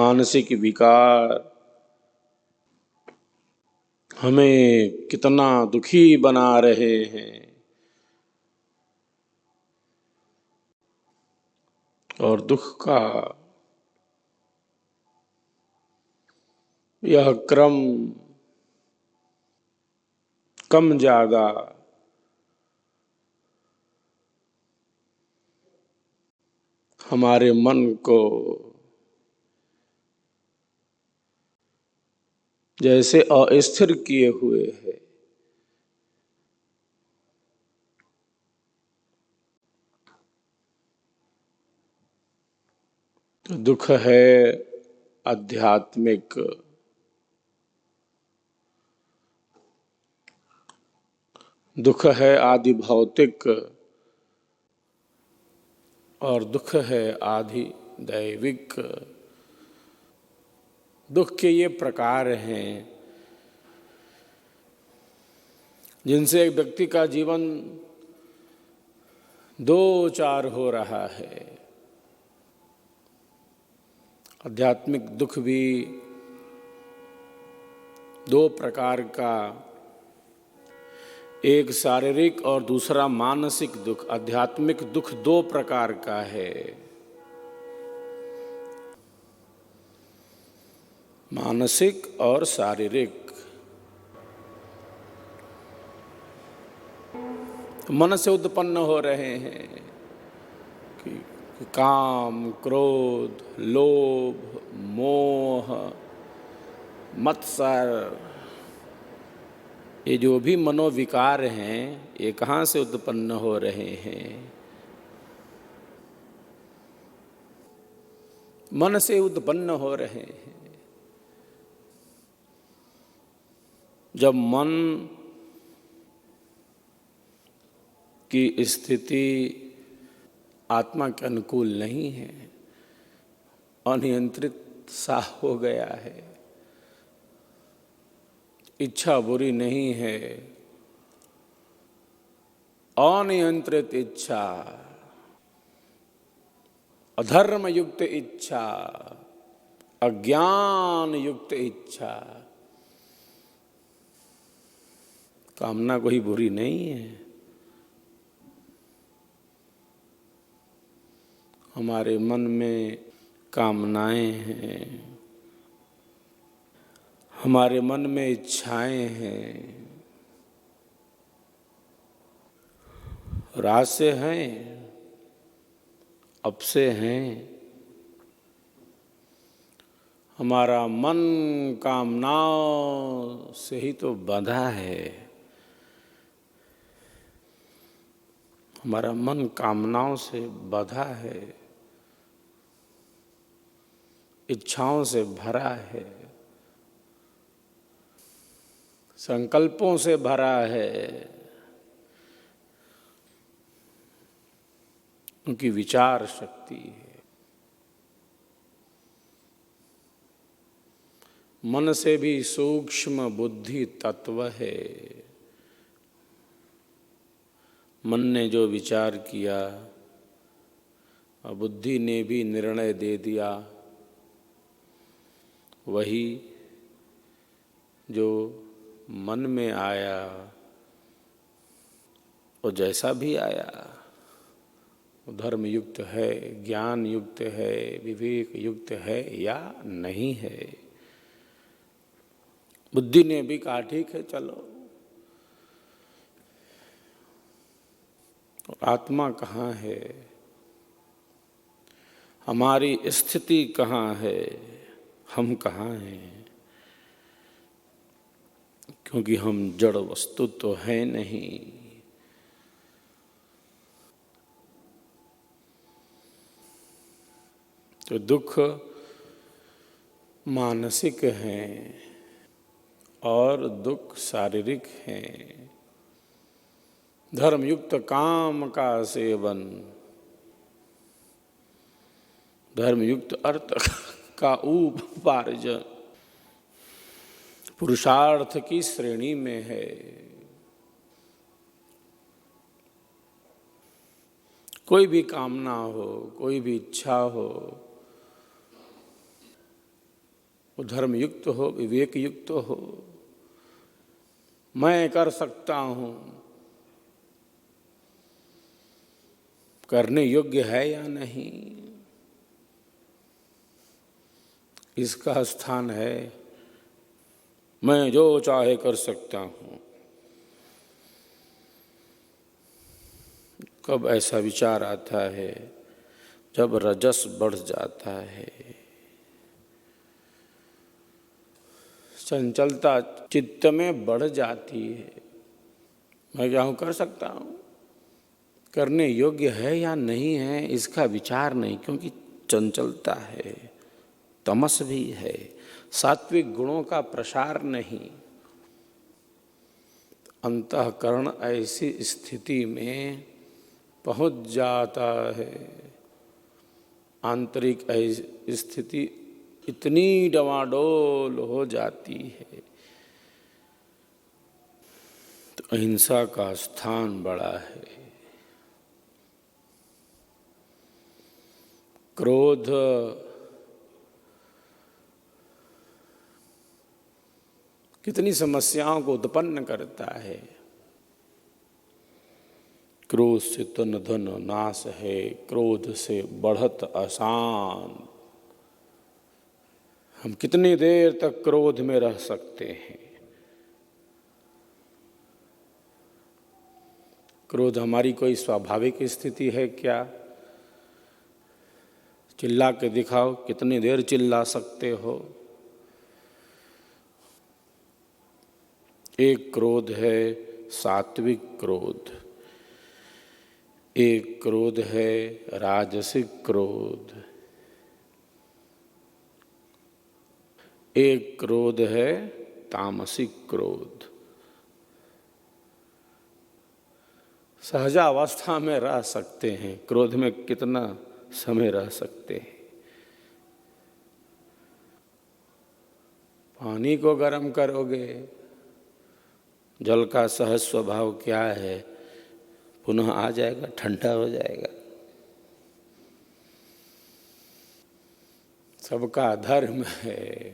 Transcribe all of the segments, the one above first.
मानसिक विकार हमें कितना दुखी बना रहे हैं और दुख का यह क्रम कम ज्यादा हमारे मन को जैसे अस्थिर किए हुए है। तो दुख है आध्यात्मिक, दुख है आदि भौतिक और दुख है आदि दैविक। दुख के ये प्रकार हैं जिनसे एक व्यक्ति का जीवन दो चार हो रहा है। आध्यात्मिक दुख भी दो प्रकार का, एक शारीरिक और दूसरा मानसिक दुख। आध्यात्मिक दुख दो प्रकार का है, मानसिक और शारीरिक। मन से उत्पन्न हो रहे हैं कि काम, क्रोध, लोभ, मोह, मत्सर, ये जो भी मनोविकार हैं ये कहाँ से उत्पन्न हो रहे हैं? मन से उत्पन्न हो रहे हैं। जब मन की स्थिति आत्मा के अनुकूल नहीं है, अनियंत्रित सा हो गया है, इच्छा बुरी नहीं है, अनियंत्रित इच्छा, अधर्म युक्त इच्छा, अज्ञान युक्त इच्छा। कामना कोई बुरी नहीं है। हमारे मन में कामनाएं हैं, हमारे मन में इच्छाएं हैं, रात से हैं, अब से हैं। हमारा मन कामनाओं से ही तो बंधा है। हमारा मन कामनाओं से बंधा है, इच्छाओं से भरा है, संकल्पों से भरा है। उनकी विचार शक्ति है। मन से भी सूक्ष्म बुद्धि तत्व है। मन ने जो विचार किया और बुद्धि ने भी निर्णय दे दिया, वही जो मन में आया वो जैसा भी आया वो धर्म युक्त है, ज्ञान युक्त है, विवेक युक्त है या नहीं है। बुद्धि ने भी कहा ठीक है चलो। आत्मा कहाँ है, हमारी स्थिति कहाँ है, हम कहाँ हैं? क्योंकि हम जड़ वस्तु तो है नहीं। तो दुख मानसिक हैं और दुख शारीरिक हैं। धर्मयुक्त काम का सेवन, धर्मयुक्त अर्थ का उपार्जन पुरुषार्थ की श्रेणी में है। कोई भी कामना हो, कोई भी इच्छा हो, वो धर्म युक्त हो, विवेक युक्त हो। मैं कर सकता हूँ, करने योग्य है या नहीं, इसका स्थान है। मैं जो चाहे कर सकता हूँ। कब ऐसा विचार आता है? जब रजस बढ़ जाता है, चंचलता चित्त में बढ़ जाती है। मैं क्या हूँ, कर सकता हूँ, करने योग्य है या नहीं है इसका विचार नहीं, क्योंकि चंचलता है, तमस भी है, सात्विक गुणों का प्रसार नहीं। अंतःकरण ऐसी स्थिति में पहुंच जाता है, आंतरिक स्थिति इतनी डवाडोल हो जाती है। तो अहिंसा का स्थान बड़ा है। क्रोध कितनी समस्याओं को उत्पन्न करता है। क्रोध से तन धन नाश है, क्रोध से बढ़त अशांत। हम कितनी देर तक क्रोध में रह सकते हैं? क्रोध हमारी कोई स्वाभाविक स्थिति है क्या? चिल्ला के दिखाओ, कितनी देर चिल्ला सकते हो? एक क्रोध है सात्विक क्रोध, एक क्रोध है राजसिक क्रोध, एक क्रोध है तामसिक क्रोध। सहजावस्था में रह सकते हैं, क्रोध में कितना समय रह सकते हैं? पानी को गर्म करोगे, जल का सहज स्वभाव क्या है, पुनः आ जाएगा, ठंडा हो जाएगा। सबका धर्म है।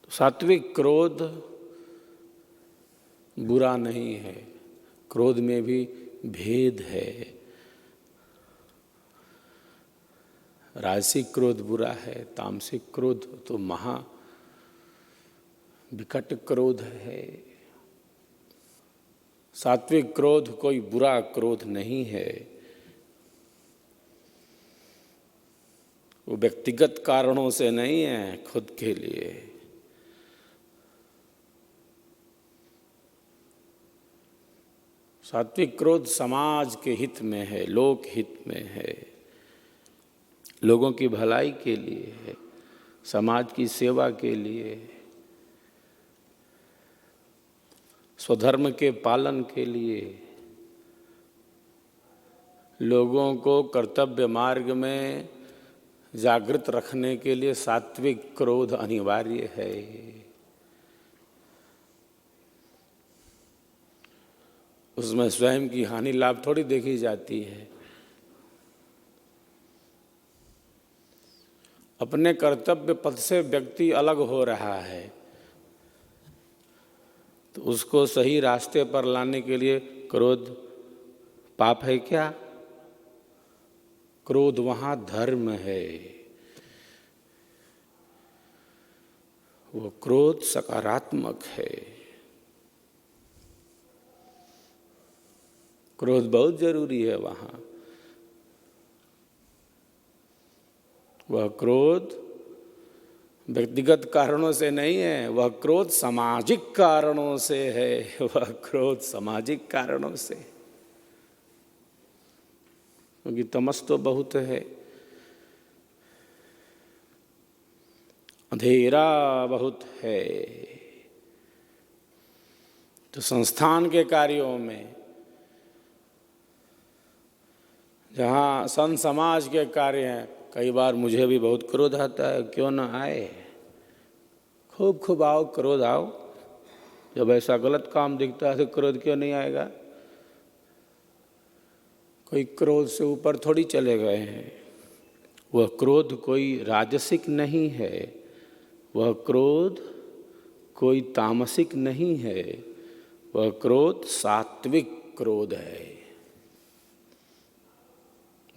तो सात्विक क्रोध बुरा नहीं है, क्रोध में भी भेद है। राजसिक क्रोध बुरा है, तामसिक क्रोध तो महा विकट क्रोध है। सात्विक क्रोध कोई बुरा क्रोध नहीं है, वो व्यक्तिगत कारणों से नहीं है, खुद के लिए। सात्विक क्रोध समाज के हित में है, लोक हित में है, लोगों की भलाई के लिए है, समाज की सेवा के लिए, स्वधर्म के पालन के लिए, लोगों को कर्तव्य मार्ग में जागृत रखने के लिए सात्विक क्रोध अनिवार्य है। उसमें स्वयं की हानि लाभ थोड़ी देखी जाती है। अपने कर्तव्य पथ से व्यक्ति अलग हो रहा है, तो उसको सही रास्ते पर लाने के लिए क्रोध पाप है क्या? क्रोध वहाँ धर्म है। वो क्रोध सकारात्मक है। क्रोध बहुत जरूरी है वहाँ। वह क्रोध व्यक्तिगत कारणों से नहीं है, वह क्रोध सामाजिक कारणों से है। वह क्रोध सामाजिक कारणों से, क्योंकि तमस तो बहुत है, अंधेरा बहुत है। तो संस्थान के कार्यों में, जहाँ संत समाज के कार्य हैं, कई बार मुझे भी बहुत क्रोध आता है, क्यों ना आए, खूब आओ, क्रोध आओ। जब ऐसा गलत काम दिखता है तो क्रोध क्यों नहीं आएगा? कोई क्रोध से ऊपर थोड़ी चले गए हैं। वह क्रोध कोई राजसिक नहीं है, वह क्रोध कोई तामसिक नहीं है, वह क्रोध सात्विक क्रोध है।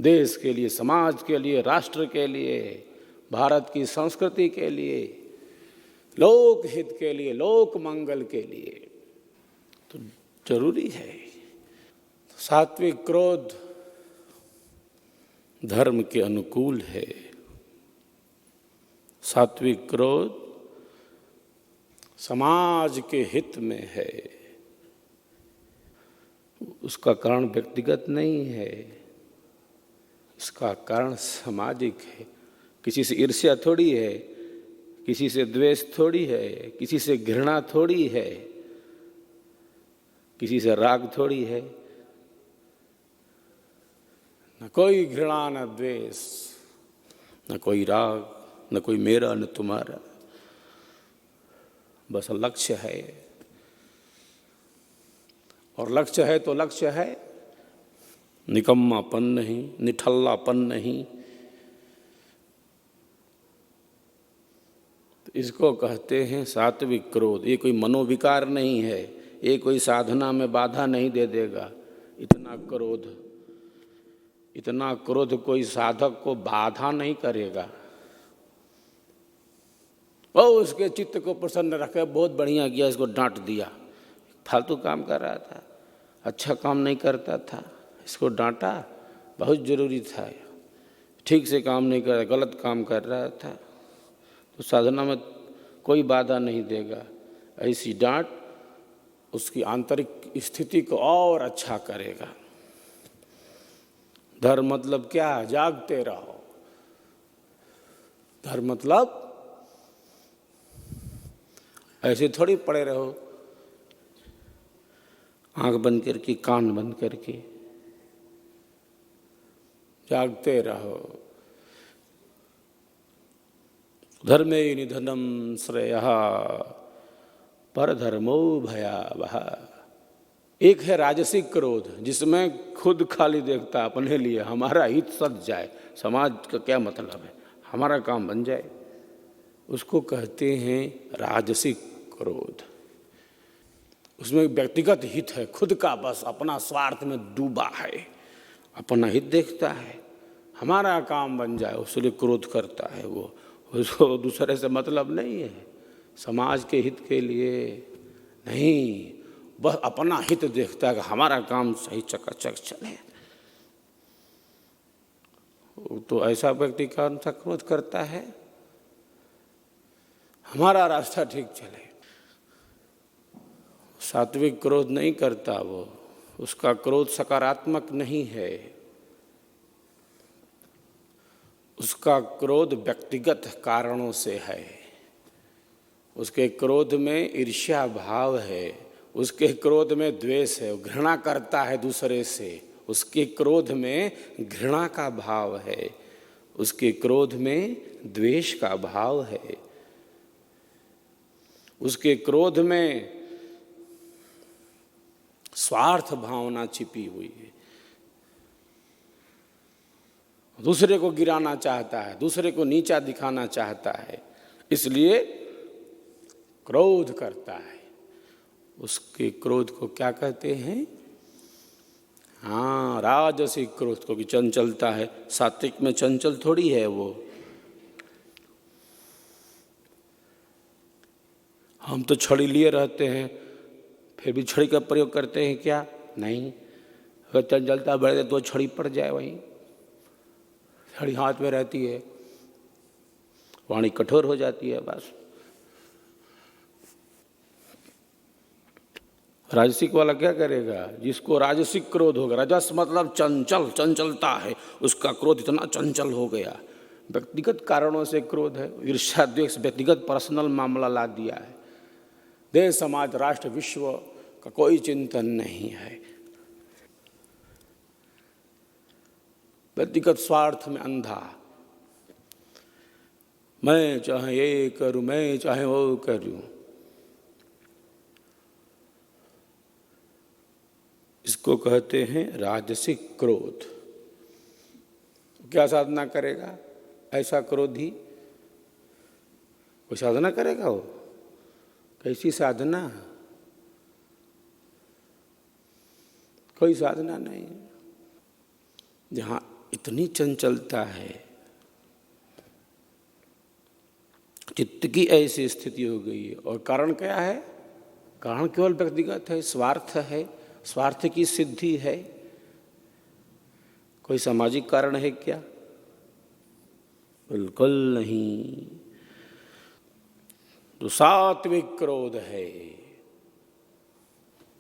देश के लिए, समाज के लिए, राष्ट्र के लिए, भारत की संस्कृति के लिए, लोक हित के लिए, लोक मंगल के लिए तो जरूरी है। सात्विक क्रोध धर्म के अनुकूल है। सात्विक क्रोध समाज के हित में है। उसका कारण व्यक्तिगत नहीं है, उसका कारण सामाजिक है। किसी से ईर्ष्या थोड़ी है, किसी से द्वेष थोड़ी है, किसी से घृणा थोड़ी है, किसी से राग थोड़ी है। न कोई घृणा, न द्वेष, न कोई राग, न कोई मेरा न तुम्हारा। बस लक्ष्य है, और लक्ष्य है तो लक्ष्य है, निकम्मापन नहीं, निठल्लापन नहीं। तो इसको कहते हैं सात्विक क्रोध। ये कोई मनोविकार नहीं है, ये कोई साधना में बाधा नहीं दे देगा। इतना क्रोध कोई साधक को बाधा नहीं करेगा। वो उसके चित्त को प्रसन्न रखे, बहुत बढ़िया किया, इसको डांट दिया, फालतू काम कर रहा था, अच्छा काम नहीं करता था, इसको डांटा, बहुत जरूरी था, ठीक से काम नहीं कर रहा, गलत काम कर रहा था, तो साधना में कोई बाधा नहीं देगा। ऐसी डांट उसकी आंतरिक स्थिति को और अच्छा करेगा। धर्म मतलब क्या? जागते रहो। धर्म मतलब ऐसे थोड़ी पड़े रहो आंख बंद करके, कान बंद करके। जागते रहो। धर्मे निधनम श्रेयः परधर्मो भयावह। एक है राजसिक क्रोध, जिसमें खुद खाली देखता है अपने लिए, हमारा हित सध जाए, समाज का क्या मतलब है, हमारा काम बन जाए, उसको कहते हैं राजसिक क्रोध। उसमें व्यक्तिगत हित है, खुद का बस अपना स्वार्थ में डूबा है, अपना हित देखता है, हमारा काम बन जाए, उसके लिए क्रोध करता है। वो उसको दूसरे से मतलब नहीं है, समाज के हित के लिए नहीं, बस अपना हित देखता है कि हमारा काम सही चकाचक चले। तो ऐसा व्यक्ति कौन सा क्रोध करता है? हमारा रास्ता ठीक चले। सात्विक क्रोध नहीं करता वो, उसका क्रोध सकारात्मक नहीं है, उसका क्रोध व्यक्तिगत कारणों से है। उसके क्रोध में ईर्ष्या भाव है, उसके क्रोध में द्वेष है, घृणा करता है दूसरे से, उसके क्रोध में घृणा का भाव है, उसके क्रोध में द्वेष का भाव है, उसके क्रोध में स्वार्थ भावना छिपी हुई है। दूसरे को गिराना चाहता है, दूसरे को नीचा दिखाना चाहता है, इसलिए क्रोध करता है। उसके क्रोध को क्या कहते हैं? हाँ, राजसिक क्रोध को, कि चंचलता है। सात्विक में चंचल थोड़ी है वो। हम तो छड़ी लिए रहते हैं, फिर भी छड़ी का प्रयोग करते हैं क्या? नहीं। अगर चंचलता बढ़े तो छड़ी पड़ जाए, वहीं छड़ी हाथ में रहती है, वाणी कठोर हो जाती है बस। राजसिक वाला क्या करेगा? जिसको राजसिक क्रोध होगा, रजस मतलब चंचल, चंचलता है, उसका क्रोध इतना चंचल हो गया। व्यक्तिगत कारणों से क्रोध है, ईर्ष्या द्वेष व्यक्तिगत पर्सनल मामला ला दिया है। देश समाज राष्ट्र विश्व का कोई चिंतन नहीं है, व्यक्तिगत स्वार्थ में अंधा। मैं चाहे ये करूं, मैं चाहे वो करूं। इसको कहते हैं राजसिक क्रोध। क्या साधना करेगा? ऐसा क्रोधी कोई साधना करेगा वो? कैसी साधना? कोई साधना नहीं। जहाँ इतनी चंचलता है, चित्त की ऐसी स्थिति हो गई है। और कारण क्या है? कारण केवल व्यक्तिगत है, स्वार्थ है, स्वार्थ की सिद्धि है। कोई सामाजिक कारण है क्या? बिल्कुल नहीं। तो सात्विक क्रोध है,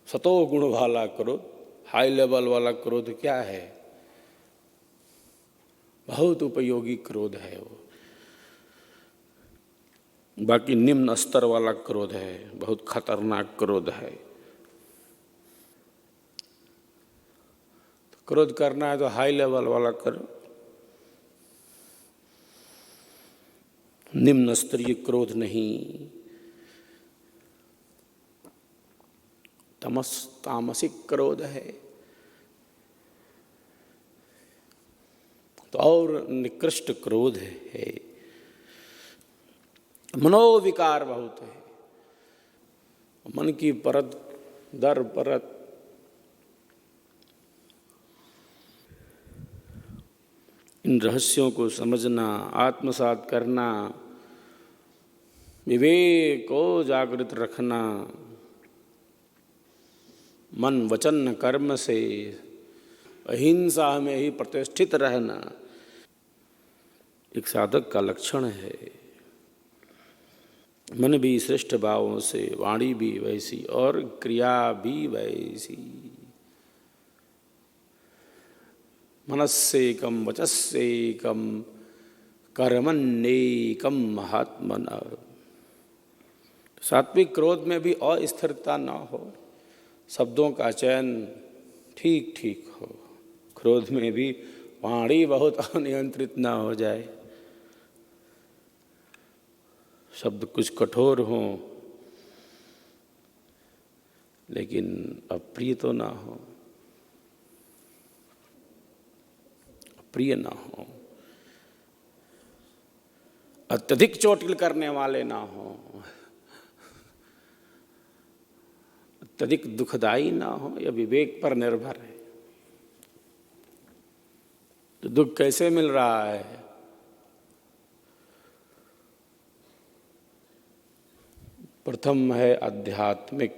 सतो गुण वाला क्रोध, हाई लेवल वाला क्रोध क्या है? बहुत उपयोगी क्रोध है वो। बाकी निम्न स्तर वाला क्रोध है, बहुत खतरनाक क्रोध है। तो क्रोध करना है तो हाई लेवल वाला करो। निम्न स्तरीय क्रोध नहीं। तामसिक क्रोध है तो और निकृष्ट क्रोध है। मनोविकार बहुत है। मन की परत दर परत इन रहस्यों को समझना, आत्मसात करना, विवेक को जागृत रखना, मन वचन कर्म से अहिंसा में ही प्रतिष्ठित रहना एक साधक का लक्षण है। मन भी श्रेष्ठ भावों से, वाणी भी वैसी और क्रिया भी वैसी। मनस्सेकम वचस्सेकम कर्मण्येकम महात्मना। सात्विक क्रोध में भी अस्थिरता न हो, शब्दों का चयन ठीक ठीक हो, क्रोध में भी वाणी बहुत अनियंत्रित न हो जाए, शब्द कुछ कठोर हों लेकिन अप्रिय तो ना हो, अप्रिय ना हो, अत्यधिक चोटिल करने वाले ना हो, अत्यधिक दुखदायी ना हो। यह विवेक पर निर्भर है। तो दुख कैसे मिल रहा है? प्रथम है आध्यात्मिक,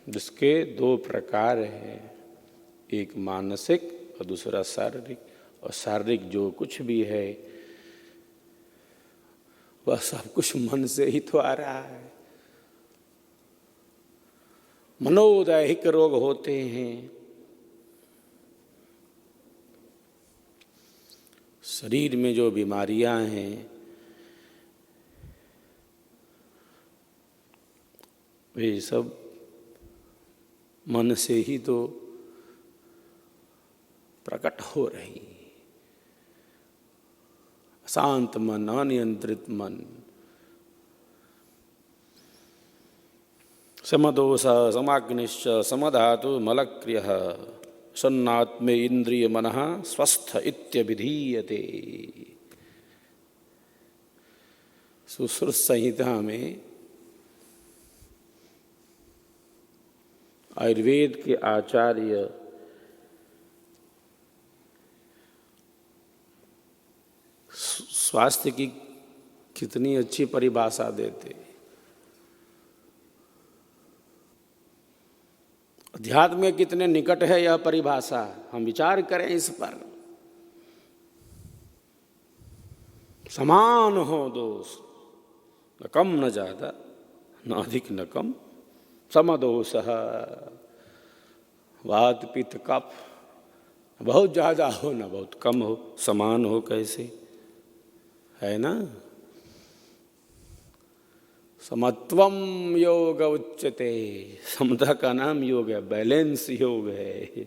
जिसके दो प्रकार हैं, एक मानसिक और दूसरा शारीरिक। और शारीरिक जो कुछ भी है वह सब कुछ मन से ही तो आ रहा है। मनोदैहिक रोग होते हैं, शरीर में जो बीमारियां हैं वे सब मन से ही तो प्रकट हो रही। शांत मन, अनियंत्रित मन, समदोष समाग्निश्च समधातु मलक्रियः सन्नात्मे इंद्रिय मनः स्वस्थ इत्यभिधीयते। सुश्रुत संहिता में आयुर्वेद के आचार्य स्वास्थ्य की कितनी अच्छी परिभाषा देते। अध्यात्म में कितने निकट है यह परिभाषा, हम विचार करें इस पर। समान हो दोष, न कम न ज्यादा, न अधिक न कम। समदोष, वात पित्त कफ, बहुत ज्यादा हो न बहुत कम हो, समान हो कैसे, है ना? समत्वम योग उच्यते। समता का नाम योग है, बैलेंस योग है।